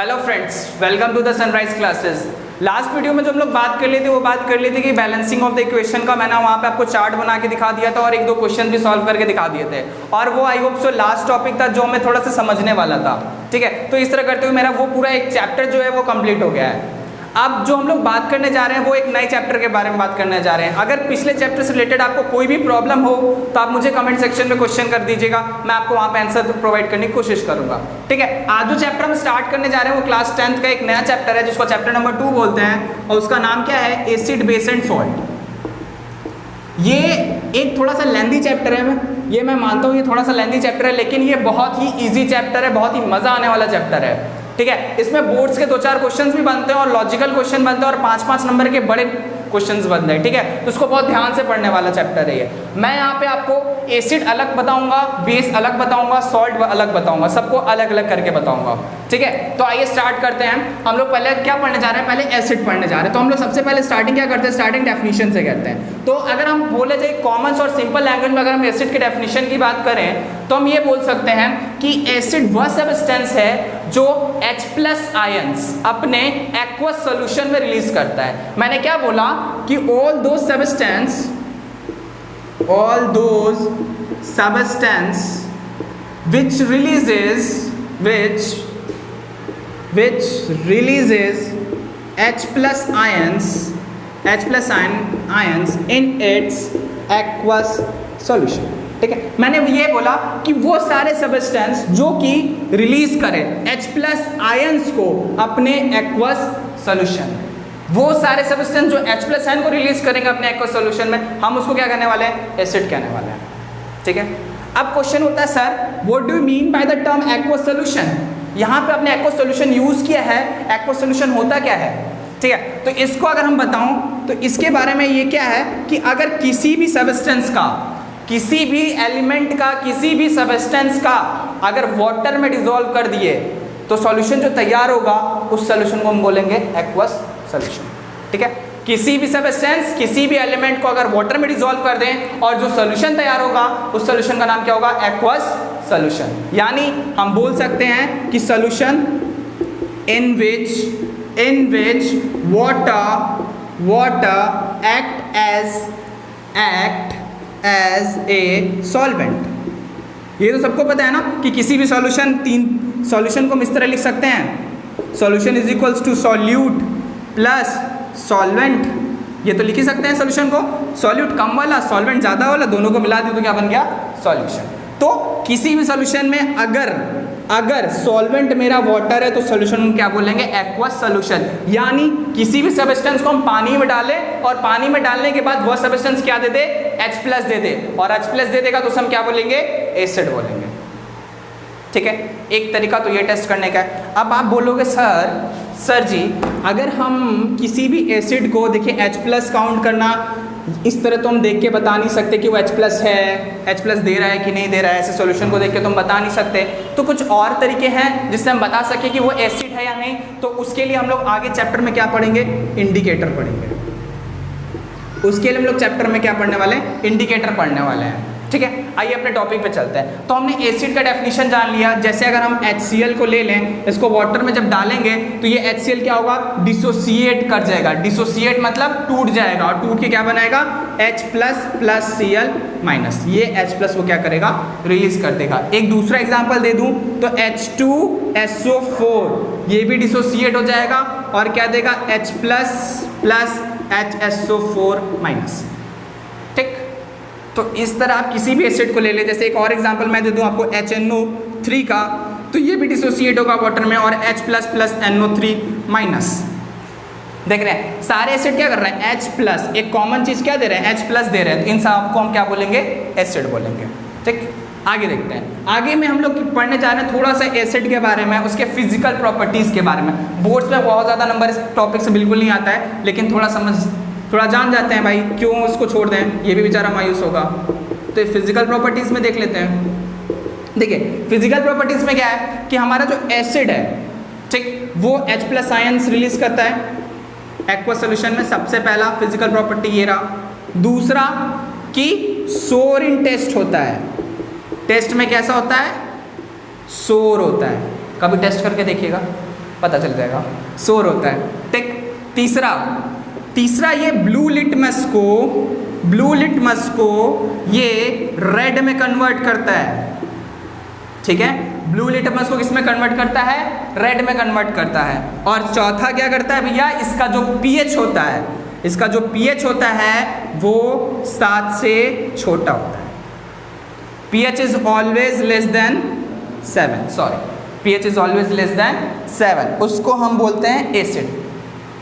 Hello friends, welcome to the Sunrise Classes. Last video में जो हम लोग बात कर लिए थे वो बात कर लिए थे कि बैलेंसिंग ऑफ द इक्वेशन का मैंने वहाँ पे आपको चार्ट बना के दिखा दिया था और एक दो क्वेश्चन भी सॉल्व करके दिखा दिए थे और वो I hope so last topic था जो हमें थोड़ा सा समझने वाला था। ठीक है, तो इस तरह करते हुए मेरा वो पूरा एक चैप्टर जो है वो कंप्लीट हो गया है। अब जो हम लोग बात करने जा रहे हैं वो एक नए चैप्टर के बारे में बात करने जा रहे हैं। अगर पिछले चैप्टर से रिलेटेड आपको कोई भी प्रॉब्लम हो तो आप मुझे कमेंट सेक्शन में क्वेश्चन कर दीजिएगा, मैं आपको वहाँ पे आंसर प्रोवाइड करने की कोशिश करूंगा। ठीक है, आज जो चैप्टर हम स्टार्ट करने जा रहे हैं वो क्लास 10th का एक नया चैप्टर है जिसको चैप्टर नंबर 2 बोलते हैं और उसका नाम क्या है, एसिड बेस एंड सॉल्ट। ये एक थोड़ा सा लेंथी चैप्टर है, ये मैं मानता हूँ ये थोड़ा सा लेंथी चैप्टर है, लेकिन ये बहुत ही ईजी चैप्टर है, बहुत ही मजा आने वाला चैप्टर है। ठीक है, इसमें बोर्ड्स के 2-4 क्वेश्चंस भी बनते हैं और लॉजिकल क्वेश्चन बनते हैं और 5-5 नंबर के बड़े क्वेश्चंस बनते हैं। ठीक है, तो उसको बहुत ध्यान से पढ़ने वाला चैप्टर है ये। मैं यहाँ पे आपको एसिड अलग बताऊंगा, बेस अलग बताऊंगा, सॉल्ट अलग बताऊंगा, सबको अलग अलग करके बताऊंगा। ठीक है, तो आइए स्टार्ट करते हैं। हम लोग पहले क्या पढ़ने जा रहे हैं, पहले एसिड पढ़ने जा रहे हैं। तो हम लोग सबसे पहले स्टार्टिंग क्या करते हैं, स्टार्टिंग डेफिनेशन से करते हैं। तो अगर हम बोले जाए कॉमन और सिंपल लैंग्वेज में अगर हम एसिड के डेफिनेशन की बात करें तो हम ये बोल सकते हैं कि एसिड वह सब्सटेंस है जो H+ आयंस अपने एक्वस सॉल्यूशन में रिलीज करता है। मैंने क्या बोला कि all those substance which releases H+ ions in its aqueous solution। ठीक है, मैंने ये बोला कि वो सारे सब्सटेंस जो कि रिलीज करें H+ आयंस को अपने एक्वस सॉल्यूशन, वो सारे सब्सटेंस जो H+ आयन को रिलीज करेंगे अपने एक्वस सॉल्यूशन में, हम उसको क्या कहने वाले हैं, एसिड कहने वाले हैं। ठीक है, अब क्वेश्चन होता है sir what do you mean by the term aqueous solution. यहाँ पे अपने एक्वस सॉल्यूशन यूज किया है, एक्वस सॉल्यूशन होता क्या है। ठीक है, तो इसको अगर हम बताऊं तो इसके बारे में ये क्या है कि अगर किसी भी सब्सटेंस का, किसी भी एलिमेंट का, किसी भी सब्सटेंस का अगर वाटर में डिसॉल्व कर दिए तो सॉल्यूशन जो तैयार होगा उस सॉल्यूशन को हम बोलेंगे एक्वस सॉल्यूशन। ठीक है, किसी भी सब्सटेंस, किसी भी एलिमेंट को अगर वाटर में डिसॉल्व कर दें और जो सॉल्यूशन तैयार होगा उस सॉल्यूशन का नाम क्या होगा, एक्वस सॉल्यूशन। यानी हम बोल सकते हैं कि solution in which water act as a solvent. ये तो सबको पता है ना कि किसी भी सॉल्यूशन, 3 सॉल्यूशन को हम इस तरह लिख सकते हैं, solution is equals to solute plus solvent. ये तो लिख ही सकते हैं सॉल्यूशन को, सॉल्यूट कम वाला, सॉल्वेंट ज़्यादा वाला, दोनों को मिला दिया तो क्या बन गया, सॉल्यूशन। तो किसी भी सॉल्यूशन में अगर सॉल्वेंट मेरा वाटर है तो सॉल्यूशन क्या बोलेंगे, एक्वस सॉल्यूशन। यानी किसी भी सब्सटेंस को हम पानी में डालें और पानी में डालने के बाद वह सब्सटेंस क्या दे दे, H+ दे दे, और H+ दे देगा तो हम क्या बोलेंगे, एसिड बोलेंगे। ठीक है, एक तरीका तो ये टेस्ट करने का है। अब आप बोलोगे सर जी अगर हम किसी भी एसिड को, देखिए H+ काउंट करना इस तरह तो हम देख के बता नहीं सकते कि वो H+ है, H+ दे रहा है कि नहीं दे रहा है, ऐसे सॉल्यूशन को देख के तो हम बता नहीं सकते। तो कुछ और तरीके हैं जिससे हम बता सके कि वो एसिड है या नहीं। तो उसके लिए हम लोग आगे चैप्टर में क्या पढ़ेंगे, इंडिकेटर पढ़ेंगे। उसके लिए हम लोग चैप्टर में क्या पढ़ने वाले हैं, इंडिकेटर पढ़ने वाले हैं। ठीक है, आइए अपने टॉपिक पे चलते हैं। तो हमने एसिड का डेफिनेशन जान लिया। जैसे अगर हम HCl को ले लें, इसको वाटर में जब डालेंगे तो ये HCl क्या होगा, डिसोसिएट कर जाएगा। डिसोसिएट मतलब टूट जाएगा और टूट के क्या बनाएगा, H+ + Cl-। ये H+ वो क्या करेगा, रिलीज कर देगा। एक दूसरा एग्जांपल दे दूं तो H2SO4 ये भी डिसोसिएट हो जाएगा और क्या देगा, H+ + HSO4-। ठीक, तो इस तरह आप किसी भी एसिड को ले ले। जैसे एक और एग्जांपल मैं दे दूं आपको HNO3 का, तो ये भी डिसोसिएट होगा वाटर में और H+ + NO3-। देख रहे हैं सारे एसिड क्या कर रहे हैं, H+, एक कॉमन चीज क्या दे रहे हैं, H+ दे रहे हैं, तो इन सब को हम क्या बोलेंगे, एसिड बोलेंगे। ठीक, आगे देखते हैं। आगे में हम लोग पढ़ने जा रहे हैं थोड़ा सा एसिड के बारे में, उसके फिजिकल प्रॉपर्टीज के बारे में। बोर्ड्स में बहुत ज़्यादा नंबर इस टॉपिक से बिल्कुल नहीं आता है, लेकिन थोड़ा जान जाते हैं भाई, क्यों उसको छोड़ दें, ये भी बेचारा मायूस होगा। तो फिजिकल प्रॉपर्टीज में देख लेते हैं। देखिए फिजिकल प्रॉपर्टीज में क्या है कि हमारा जो एसिड है, ठीक, वो H+ आयंस रिलीज करता है एक्वस सॉल्यूशन में। सबसे पहला फिजिकल प्रॉपर्टी ये रहा। दूसरा कि सोरिन टेस्ट होता है। टेस्ट में कैसा होता है, शोर होता है। कभी टेस्ट करके देखिएगा, पता चल जाएगा, शोर होता है। ठीक, तीसरा ये ब्लू लिटमस को ये रेड में कन्वर्ट करता है। ठीक है, ब्लू लिटमस को किस में कन्वर्ट करता है? रेड में कन्वर्ट करता है। और चौथा क्या करता है भैया, इसका जो पीएच होता है वो 7 से छोटा होता है। pH is always less than 7, उसको हम बोलते हैं एसिड।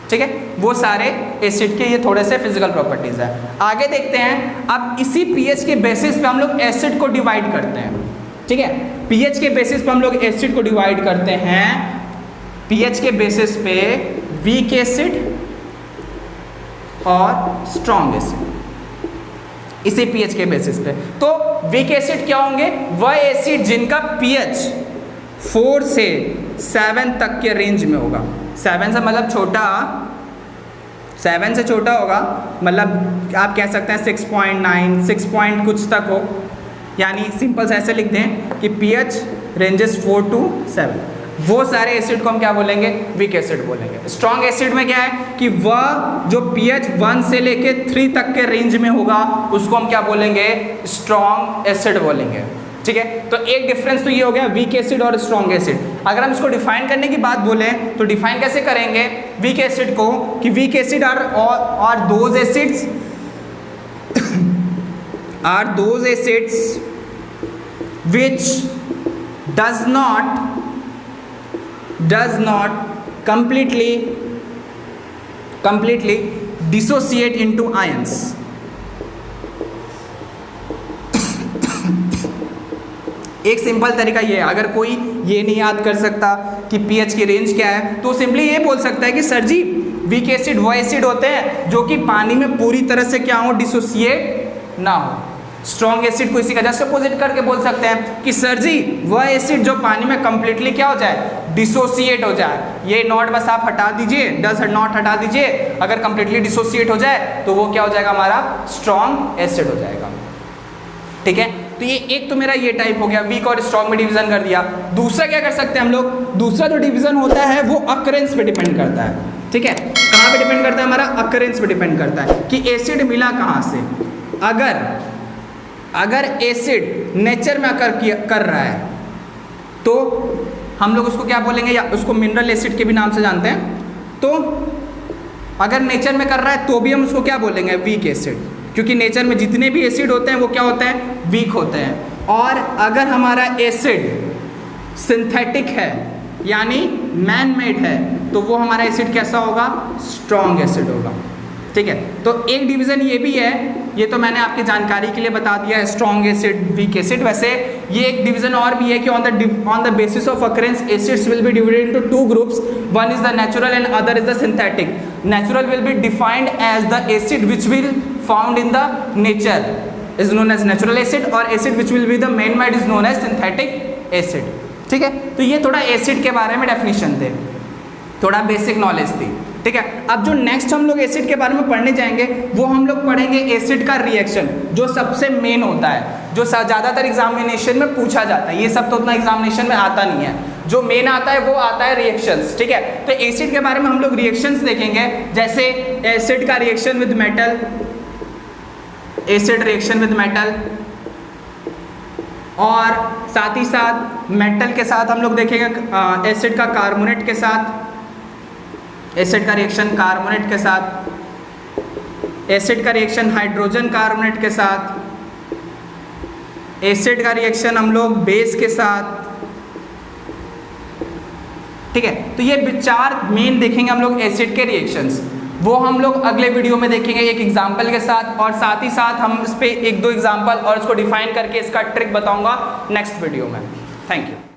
ठीक है, वो सारे एसिड के ये थोड़े से फिजिकल प्रॉपर्टीज है। आगे देखते हैं, अब इसी pH के बेसिस पे हम लोग एसिड को डिवाइड करते हैं। ठीक है, pH के बेसिस पे हम लोग एसिड को डिवाइड करते हैं। pH के बेसिस पे वीक एसिड और स्ट्रॉन्ग एसिड, इसी pH के बेसिस पे। तो वीक एसिड क्या होंगे? वह एसिड जिनका pH 4 से 7 तक के रेंज में होगा। 7 से मतलब छोटा, 7 से छोटा होगा, मतलब आप कह सकते हैं 6.9, 6 पॉइंट कुछ तक हो। यानी सिंपल से ऐसे लिख दें कि pH रेंजेस 4 to 7, वो सारे एसिड को हम क्या बोलेंगे? वीक एसिड बोलेंगे। स्ट्रॉन्ग एसिड में क्या है कि वह जो pH 1 से लेके 3 तक के रेंज में होगा उसको हम क्या बोलेंगे? स्ट्रॉन्ग एसिड बोलेंगे। ठीक है, तो एक डिफरेंस तो ये हो गया वीक एसिड और स्ट्रॉन्ग एसिड। अगर हम इसको डिफाइन करने की बात बोलें तो डिफाइन कैसे करेंगे वीक एसिड को, कि weak acid are those acids which does not completely dissociate into ions। एक सिंपल तरीका ये है, अगर कोई ये नहीं याद कर सकता कि pH की रेंज क्या है तो सिंपली ये बोल सकता है कि सर जी वीक एसिड वो एसिड होते हैं जो कि पानी में पूरी तरह से क्या हो? डिसोसिएट ना हो। स्ट्रॉन्ग एसिड को इसी का जस्ट अपोजिट करके बोल सकते हैं कि सर जी वह एसिड जो पानी में कंप्लीटली क्या हो जाए? डिसोसिएट हो जाए। ये नॉट बस आप हटा दीजिए, डज नॉट हटा दीजिए, अगर कंप्लीटली डिसोसिएट हो जाए तो वो क्या हो जाएगा? हमारा स्ट्रॉन्ग एसिड हो जाएगा। ठीक है, तो ये एक तो मेरा ये टाइप हो गया, वीक और स्ट्रॉन्ग में डिवीजन कर दिया। दूसरा क्या कर सकते हैं हम लोग? दूसरा जो डिवीजन होता है वो अकरेंस पे डिपेंड करता है। ठीक है, कहाँ पे डिपेंड करता है? हमारा अकरेंस पे डिपेंड करता है कि एसिड मिला कहाँ से। अगर एसिड नेचर में अकर कर रहा है तो हम लोग उसको क्या बोलेंगे? या उसको मिनरल एसिड के भी नाम से जानते हैं। तो अगर नेचर में कर रहा है तो भी हम उसको क्या बोलेंगे? वीक एसिड, क्योंकि नेचर में जितने भी एसिड होते हैं वो क्या होते हैं? वीक होते हैं। और अगर हमारा एसिड सिंथेटिक है यानी मैन मेड है तो वो हमारा एसिड कैसा होगा? स्ट्रॉन्ग एसिड होगा। ठीक है, तो एक डिवीज़न ये भी है, ये तो मैंने आपकी जानकारी के लिए बता दिया है, स्ट्रॉन्ग एसिड, वीक एसिड। वैसे ये एक डिवीजन और भी है कि on the basis of occurrence acids will be divided into 2 groups, one is the natural and other is the synthetic. Natural will be defined as the acid which will found in the nature is known as natural acid, और acid which will be the man made is known as synthetic acid. ठीक है, तो ये थोड़ा acid के बारे में definition थे, थोड़ा बेसिक नॉलेज थी। ठीक है, अब जो नेक्स्ट हम लोग एसिड के बारे में पढ़ने जाएंगे वो हम लोग पढ़ेंगे एसिड का रिएक्शन, जो सबसे मेन होता है, जो ज़्यादातर एग्जामिनेशन में पूछा जाता है। ये सब तो उतना एग्जामिनेशन में आता नहीं है, जो मेन आता है वो आता है रिएक्शंस। ठीक है, तो एसिड के बारे में हम लोग रिएक्शंस देखेंगे, जैसे एसिड का reaction with metal, acid reaction with metal, और साथ ही साथ मेटल के साथ हम लोग देखेंगे एसिड का कार्बोनेट के साथ, एसिड का रिएक्शन कार्बोनेट के साथ, एसिड का रिएक्शन हाइड्रोजन कार्बोनेट के साथ, एसिड का रिएक्शन हम लोग बेस के साथ। ठीक है, तो ये 4 मेन देखेंगे हम लोग एसिड के रिएक्शंस, वो हम लोग अगले वीडियो में देखेंगे एक एग्जाम्पल के साथ, और साथ ही साथ हम इस पर 1-2 एग्जाम्पल और इसको डिफाइन करके इसका ट्रिक बताऊंगा नेक्स्ट वीडियो में। Thank you.